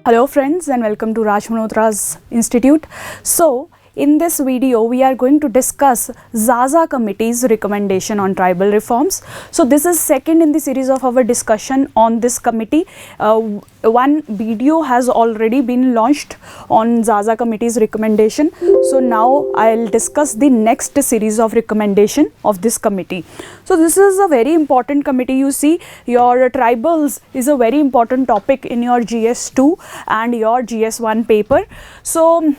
Hello friends and welcome to Malhotra's Institute. So in this video we are going to discuss XaXa committee's recommendation on tribal reforms. So this is second in the series of our discussion on this committee. One video has already been launched on XaXa committee's recommendation. So now I'll discuss the next series of recommendation of this committee. So this is a very important committee. You see, your tribals is a very important topic in your GS2 and your GS1 paper. So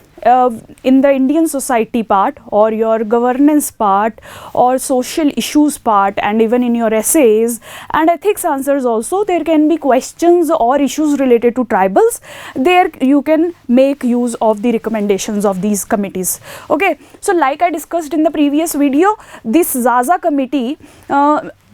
in the Indian society part or your governance part or social issues part and even in your essays and ethics answers also, there can be questions or issues related to tribals. There you can make use of the recommendations of these committees. Okay, so like I discussed in the previous video, this XaXa committee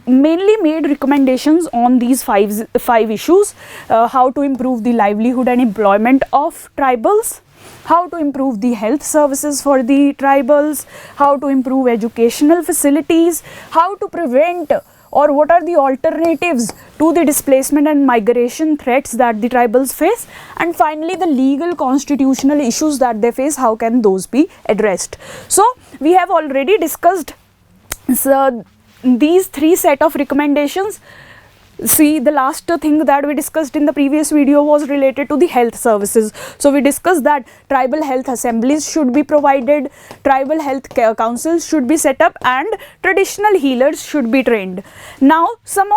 mainly made recommendations on these five issues: how to improve the livelihood and employment of tribals, how to improve the health services for the tribals, how to improve educational facilities, how to prevent or what are the alternatives to the displacement and migration threats that the tribals face, and finally the legal constitutional issues that they face, how can those be addressed. So we have already discussed these three set of recommendations. See, the last thing that we discussed in the previous video was related to the health services. So we discussed that tribal health assemblies should be provided, tribal health care councils should be set up, and traditional healers should be trained. Now some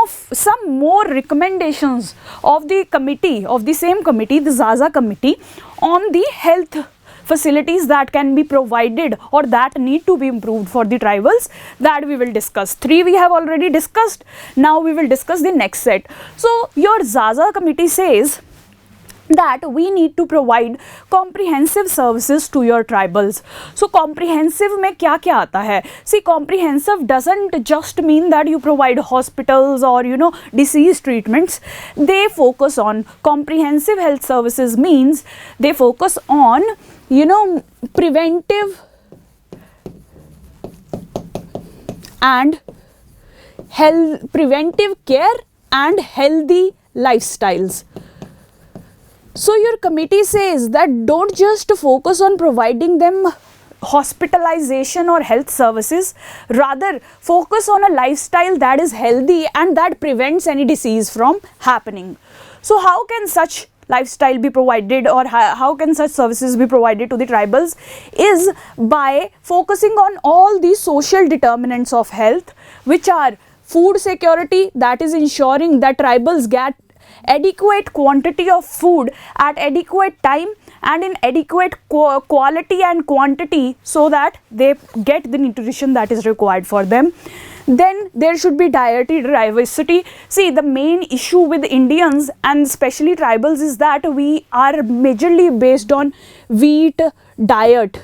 more recommendations of the committee, of the same committee, the XaXa committee, on the health facilities that can be provided or that need to be improved for the tribals, that we will discuss. Three we have already discussed. Now we will discuss the next set. So your XaXa committee says that we need to provide comprehensive services to your tribals. So comprehensive में क्या क्या आता है? See, comprehensive doesn't just mean that you provide hospitals or disease treatments. They focus on comprehensive health services, means they focus on preventive and preventive care and healthy lifestyles. So your committee says that don't just focus on providing them hospitalization or health services, rather focus on a lifestyle that is healthy and that prevents any disease from happening. So how can such lifestyle be provided, or how can such services be provided to the tribals? Is by focusing on all these social determinants of health, which are food security, that is ensuring that tribals get adequate quantity of food at adequate time and in adequate quality and quantity, so that they get the nutrition that is required for them. Then there should be dietary diversity. See, the main issue with Indians and especially tribals is that we are majorly based on wheat diet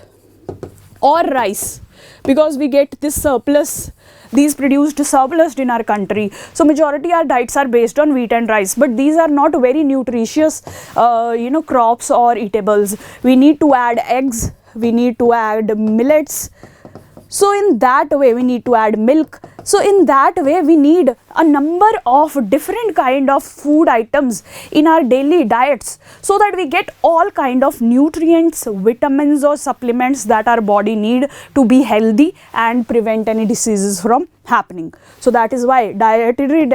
or rice, because we get this surplus, these produced surplus in our country. So majority our diets are based on wheat and rice, but these are not very nutritious crops or eatables. We need to add eggs, we need to add millets. So in that way we need to add milk. So in that way we need a number of different kind of food items in our daily diets, so that we get all kind of nutrients, vitamins or supplements that our body need to be healthy and prevent any diseases from happening. So that is why dietary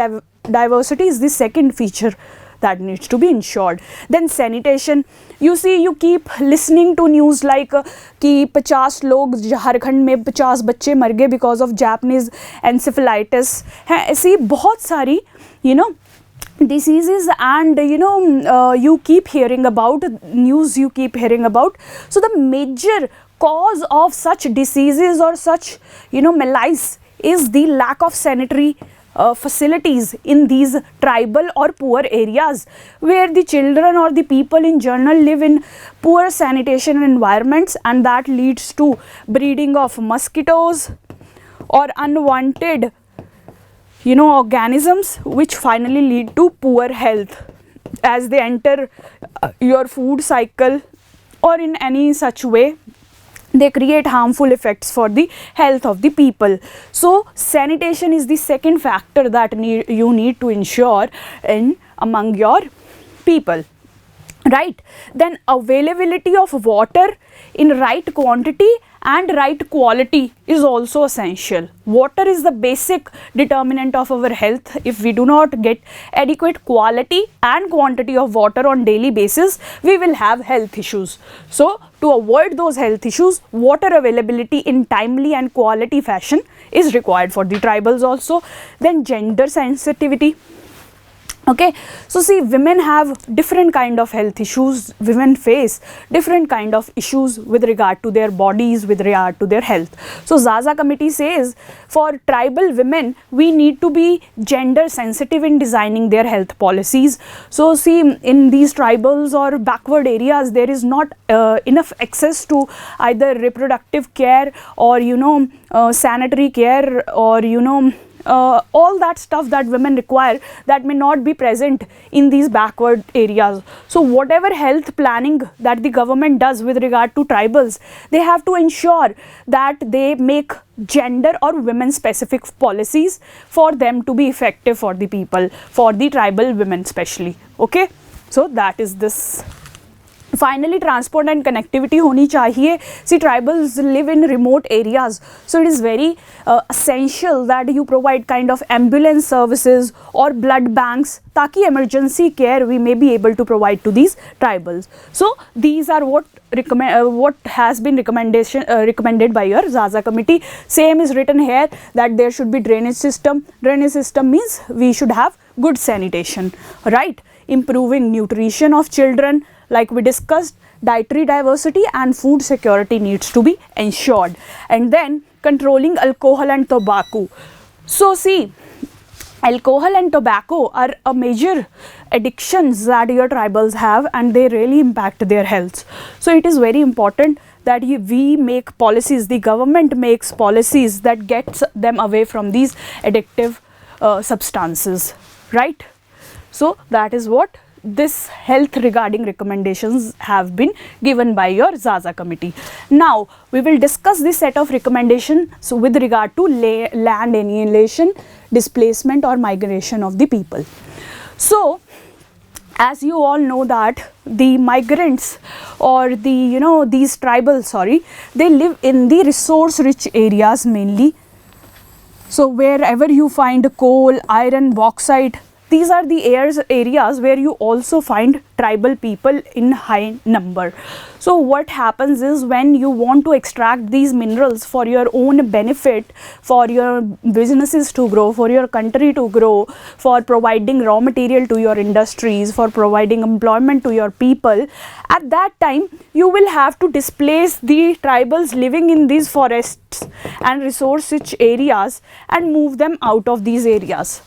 diversity is the second feature that needs to be ensured. Then sanitation. You see, you keep listening to news like कि 50 लोग झारखंड में 50 बच्चे मर गए because of Japanese encephalitis है. ऐसी बहुत सारी diseases and you keep hearing about news, you keep hearing about. So the major cause of such diseases or such malaise is the lack of sanitary facilities in these tribal or poor areas, where the children or the people in general live in poor sanitation environments, and that leads to breeding of mosquitoes or unwanted organisms, which finally lead to poor health as they enter your food cycle or in any such way. They create harmful effects for the health of the people. So sanitation is the second factor that you need to ensure in among your people. right? Then availability of water in right quantity and right quality is also essential. Water is the basic determinant of our health. If we do not get adequate quality and quantity of water on daily basis, we will have health issues. So to avoid those health issues, water availability in timely and quality fashion is required for the tribals also. Then gender sensitivity. Okay, so see, women have different kind of health issues. Women face different kind of issues with regard to their bodies, with regard to their health. So XaXa committee says for tribal women, we need to be gender sensitive in designing their health policies. So see, in these tribals or backward areas, there is not enough access to either reproductive care or sanitary care or all that stuff that women require, that may not be present in these backward areas. So whatever health planning that the government does with regard to tribals, they have to ensure that they make gender or women specific policies for them to be effective for the people, for the tribal women especially. Okay, so that is this. Finally, transport and connectivity honi chahiye. See, tribals live in remote areas, so it is very essential that you provide kind of ambulance services or blood banks, taki emergency care we may be able to provide to these tribals. So these are what has been recommended by your XaXa committee. Same is written here, that there should be drainage system. Drainage system means we should have good sanitation, right? Improving nutrition of children, like we discussed, dietary diversity and food security needs to be ensured. And then controlling alcohol and tobacco. So see, alcohol and tobacco are a major addictions that your tribals have, and they really impact their health. So it is very important that we make policies, the government makes policies that gets them away from these addictive substances, right? So that is what this health regarding recommendations have been given by your XaXa committee. Now we will discuss this set of recommendations with regard to land alienation, displacement or migration of the people. So as you all know that the migrants or the these tribals, they live in the resource rich areas mainly. So wherever you find coal, iron, bauxite, these are the areas where you also find tribal people in high number. So what happens is, when you want to extract these minerals for your own benefit, for your businesses to grow, for your country to grow, for providing raw material to your industries, for providing employment to your people, at that time you will have to displace the tribals living in these forests and resource rich areas and move them out of these areas.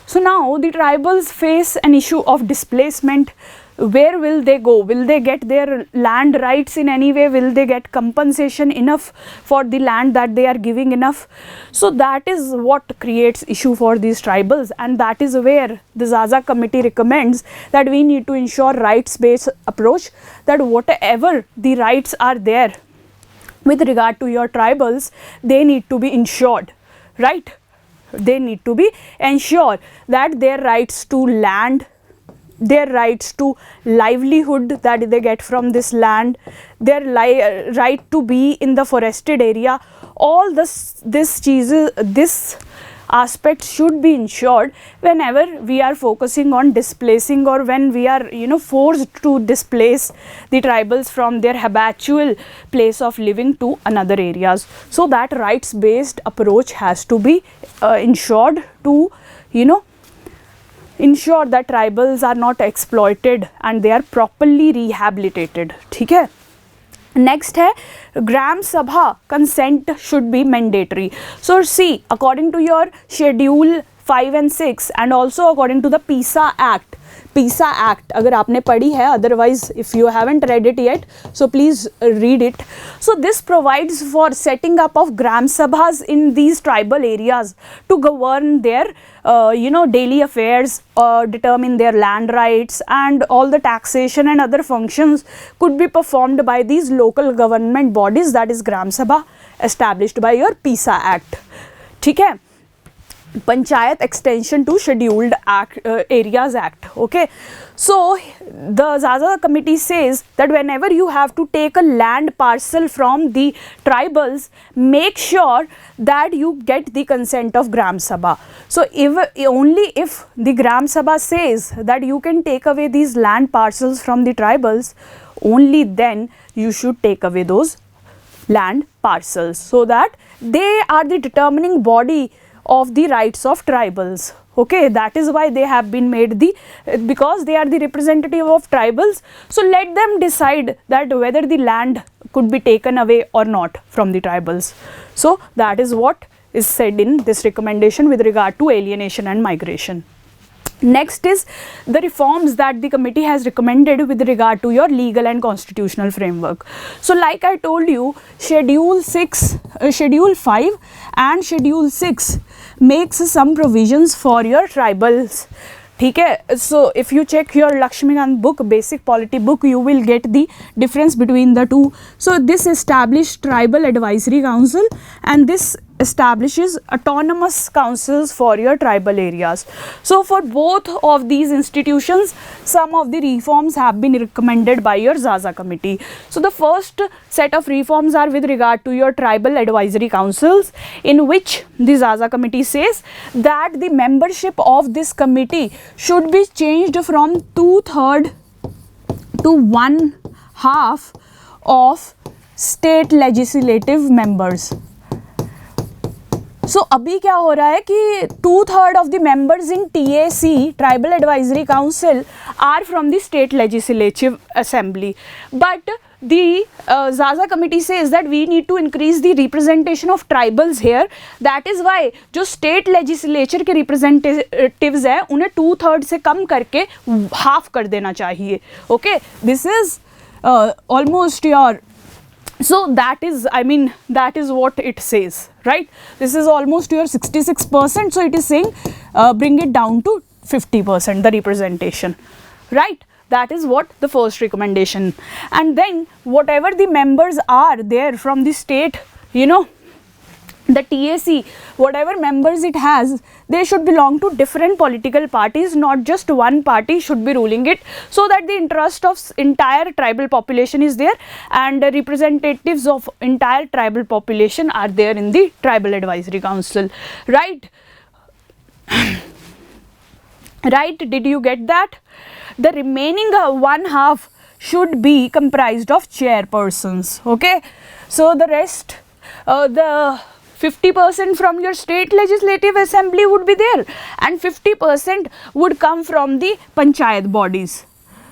So now the tribals face an issue of displacement. Where will they go? Will they get their land rights in any way? Will they get compensation enough for the land that they are giving enough? So that is what creates issue for these tribals, and that is where the XaXa committee recommends that we need to ensure rights based approach, that whatever the rights are there with regard to your tribals, they need to be ensured, right? They need to be ensured that their rights to land, their rights to livelihood that they get from this land, their right to be in the forested area, all this aspects should be ensured whenever we are focusing on displacing, or when we are forced to displace the tribals from their habitual place of living to another areas. So that rights based approach has to be ensured to ensure that tribals are not exploited and they are properly rehabilitated. ठीक है. Next है Gram Sabha consent should be mandatory. So see, according to your schedule 5 and 6 and also according to the PISA Act, अगर आपने पढ़ी है, otherwise if you haven't read it yet, so please read it. So this provides for setting up of Gram Sabhas in these tribal areas to govern their daily affairs, determine their land rights, and all the taxation and other functions could be performed by these local government bodies, that is Gram Sabha, established by your PISA Act. ठीक है. Panchayat Extension to Scheduled Areas Act. Okay, so the XaXa committee says that whenever you have to take a land parcel from the tribals, make sure that you get the consent of Gram Sabha. So only if the Gram Sabha says that you can take away these land parcels from the tribals, only then you should take away those land parcels, so that they are the determining body of the rights of tribals. Okay, that is why they have been made because they are the representative of tribals. So let them decide that whether the land could be taken away or not from the tribals. So that is what is said in this recommendation with regard to alienation and migration. Next is the reforms that the committee has recommended with regard to your legal and constitutional framework. So like I told you, Schedule 5 and Schedule 6 makes some provisions for your tribals. ठीक है, so if you check your Lakshmikant book, basic polity book, you will get the difference between the two. So this established tribal advisory council, and this establishes autonomous councils for your tribal areas. So for both of these institutions, some of the reforms have been recommended by your XaXa committee. So the first set of reforms are with regard to your tribal advisory councils, in which the XaXa committee says that the membership of this committee should be changed from 2/3 to 1/2 of state legislative members. So अभी क्या हो रहा है कि 2/3 of the members in TAC, Tribal Advisory Council, are from the state legislative assembly, but the XaXa committee says that we need to increase the representation of tribals here. That is why जो state legislature के representatives हैं उन्हें 2/3 से कम करके half कर देना चाहिए. Okay, this is almost your, so that is, I mean, that is what it says, right? This is almost your 66%, so it is saying bring it down to 50%, the representation, right? That is what the first recommendation. And then whatever the members are there from the state, you know, the TAC, whatever members it has, they should belong to different political parties, not just one party should be ruling it, so that the interest of entire tribal population is there, and representatives of entire tribal population are there in the Tribal Advisory Council, right? Right, did you get that? The remaining 1/2 should be comprised of chairpersons. Okay, so the rest, the 50% from your state legislative assembly would be there, and 50% would come from the panchayat bodies.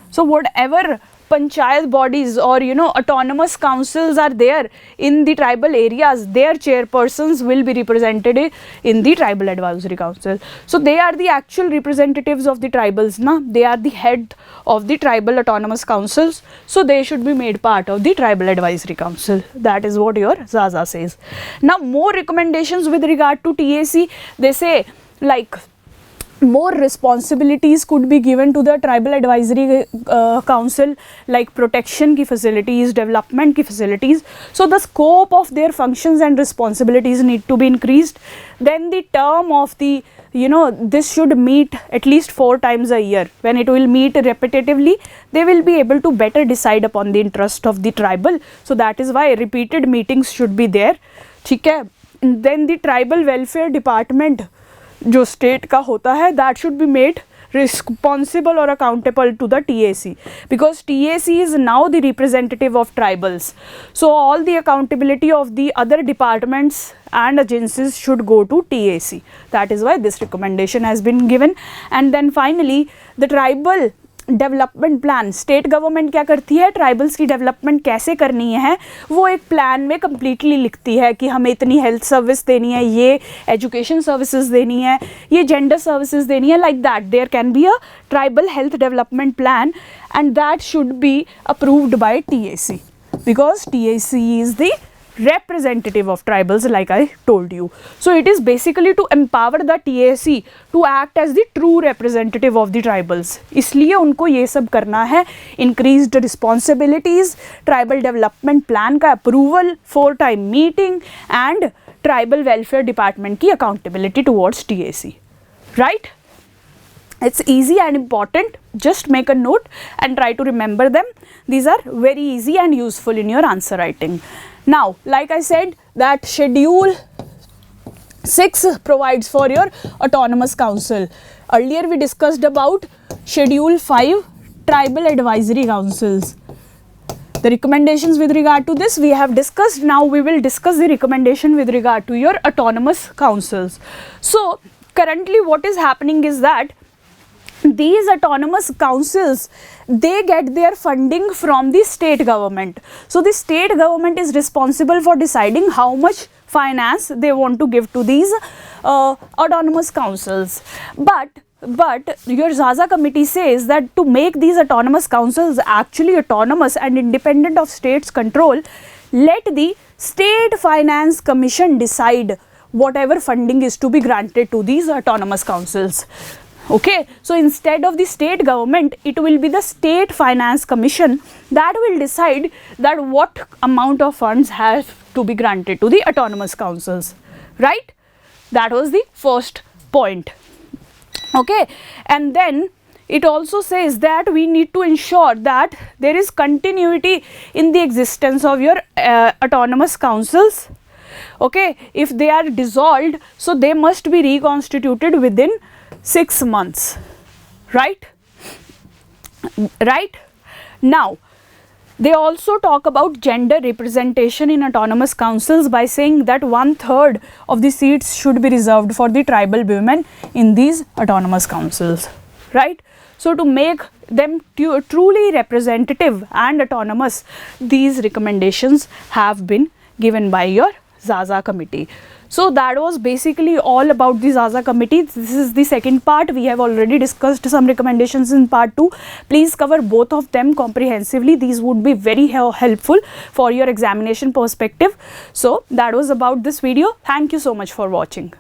So whatever panchayat bodies or, you know, autonomous councils are there in the tribal areas, their chairpersons will be represented in the Tribal Advisory Council. So they are the actual representatives of the tribals, na? They are the head of the tribal autonomous councils, so they should be made part of the Tribal Advisory Council. That is what your XaXa says. Now more recommendations with regard to TAC. They say like more responsibilities could be given to the Tribal Advisory Council, like protection ki facilities, development ki facilities. So the scope of their functions and responsibilities need to be increased. Then the term of the, you know, this should meet at least 4 times a year. When it will meet repetitively, they will be able to better decide upon the interest of the tribal. So that is why repeated meetings should be there. ठीक है. Then the Tribal Welfare Department जो state का होता है, that should be made responsible or accountable to the TAC, because TAC is now the representative of tribals. So all the accountability of the other departments and agencies should go to TAC. That is why this recommendation has been given. And then finally the tribal development plan, state government क्या करती है, tribals की development कैसे करनी है वो एक plan में कम्प्लीटली लिखती है कि हमें इतनी हेल्थ सर्विस देनी है, ये एजुकेशन सर्विसेज देनी है, ये जेंडर सर्विसेज देनी है, like that there can be a tribal health development plan, and that should be approved by TAC, because TAC is the representative of tribals, like I told you. So it is basically to empower the TAC to act as the true representative of the tribals. इसलिए उनको ये सब करना है, increased responsibilities, tribal development plan का approval, 4 time meeting, and tribal welfare department की accountability towards TAC, right. It's easy and important. Just make a note and try to remember them. These are very easy and useful in your answer writing. Now, like I said, that schedule 6 provides for your autonomous council. Earlier we discussed about schedule 5, tribal advisory councils. The recommendations with regard to this we have discussed. Now we will discuss the recommendation with regard to your autonomous councils. So currently what is happening is that these autonomous councils, they get their funding from the state government. So the state government is responsible for deciding how much finance they want to give to these autonomous councils. But your XaXa committee says that to make these autonomous councils actually autonomous and independent of state's control, let the State Finance Commission decide whatever funding is to be granted to these autonomous councils. Okay, so instead of the state government, it will be the State Finance Commission that will decide that what amount of funds have to be granted to the autonomous councils, right? That was the first point. Okay, and then it also says that we need to ensure that there is continuity in the existence of your autonomous councils. Okay, if they are dissolved, so they must be reconstituted within 6 months, right? Right. Now, they also talk about gender representation in autonomous councils by saying that 1/3 of the seats should be reserved for the tribal women in these autonomous councils, right? So to make them truly representative and autonomous, these recommendations have been given by your XaXa committee. So that was basically all about the XaXa committee. This is the second part. We have already discussed some recommendations in part 2. Please cover both of them comprehensively. These would be very helpful for your examination perspective. So that was about this video. Thank you so much for watching.